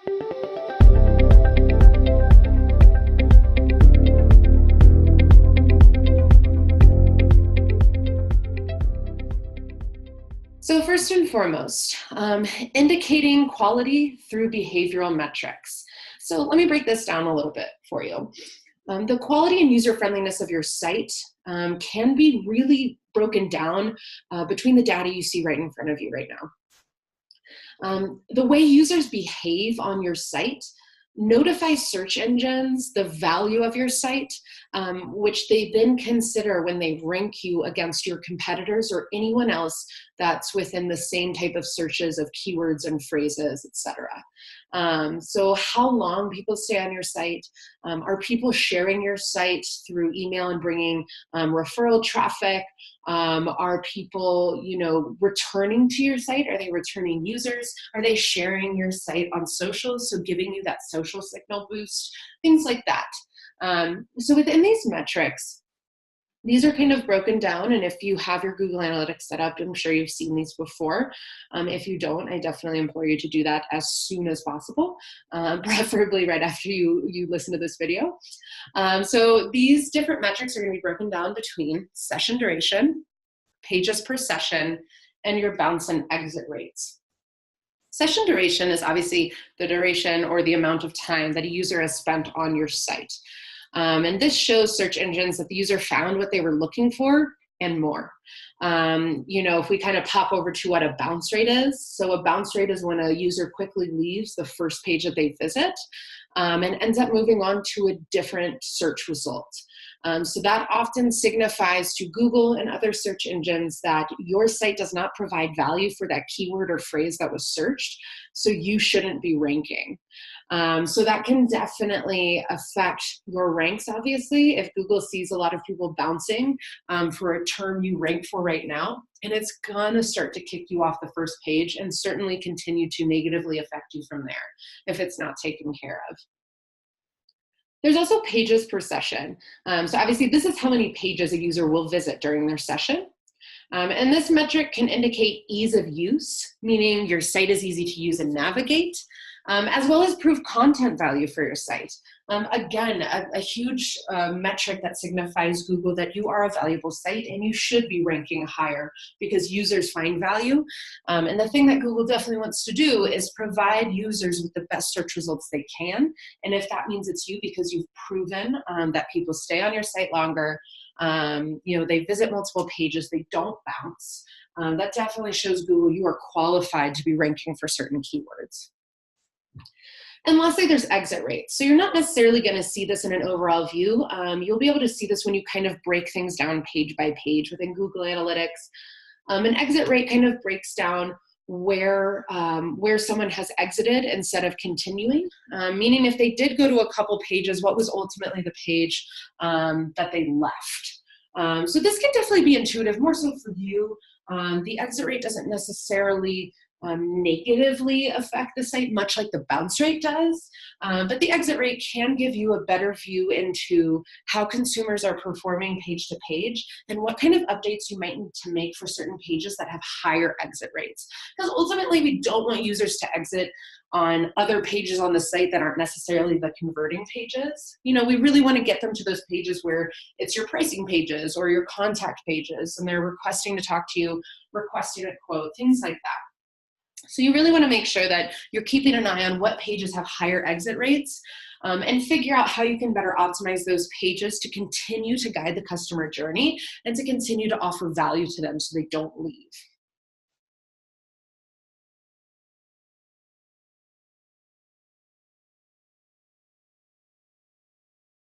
So first and foremost, indicating quality through behavioral metrics. So let me break this down a little bit for you. The quality and user friendliness of your site can be really broken down between the data you see right in front of you right now. The way users behave on your site notifies search engines the value of your site, which they then consider when they rank you against your competitors or anyone else that's within the same type of searches of keywords and phrases, etc. So how long people stay on your site, are people sharing your site through email and bringing referral traffic? Are people, returning to your site? Are they returning users? Are they sharing your site on socials, so giving you that social signal boost? Things like that. So within these metrics, these are kind of broken down, and if you have your Google Analytics set up, I'm sure you've seen these before. If you don't, I definitely implore you to do that as soon as possible, preferably right after you listen to this video. So these different metrics are going to be broken down between session duration, pages per session, and your bounce and exit rates. Session duration is obviously the duration or the amount of time that a user has spent on your site. And this shows search engines that the user found what they were looking for and more. If we kind of pop over to what a bounce rate is. So a bounce rate is when a user quickly leaves the first page that they visit and ends up moving on to a different search result. So that often signifies to Google and other search engines that your site does not provide value for that keyword or phrase that was searched, so you shouldn't be ranking. So that can definitely affect your ranks, obviously, if Google sees a lot of people bouncing for a term you rank for right now, and it's gonna start to kick you off the first page and certainly continue to negatively affect you from there if it's not taken care of. There's also pages per session. So obviously this is how many pages a user will visit during their session. And this metric can indicate ease of use, meaning your site is easy to use and navigate, as well as prove content value for your site. Again, a huge metric that signifies Google that you are a valuable site and you should be ranking higher because users find value. And the thing that Google definitely wants to do is provide users with the best search results they can. And if that means it's you because you've proven that people stay on your site longer, they visit multiple pages, they don't bounce, that definitely shows Google you are qualified to be ranking for certain keywords. And lastly, there's exit rates. So you're not necessarily going to see this in an overall view. You'll be able to see this when you kind of break things down page by page within Google Analytics. An exit rate kind of breaks down where someone has exited instead of continuing, meaning if they did go to a couple pages, what was ultimately the page that they left. So this can definitely be intuitive, more so for you. The exit rate doesn't necessarily negatively affect the site, much like the bounce rate does. But the exit rate can give you a better view into how consumers are performing page to page and what kind of updates you might need to make for certain pages that have higher exit rates. Because ultimately, we don't want users to exit on other pages on the site that aren't necessarily the converting pages. We really want to get them to those pages where it's your pricing pages or your contact pages and they're requesting to talk to you, requesting a quote, things like that. So you really want to make sure that you're keeping an eye on what pages have higher exit rates and figure out how you can better optimize those pages to continue to guide the customer journey and to continue to offer value to them so they don't leave.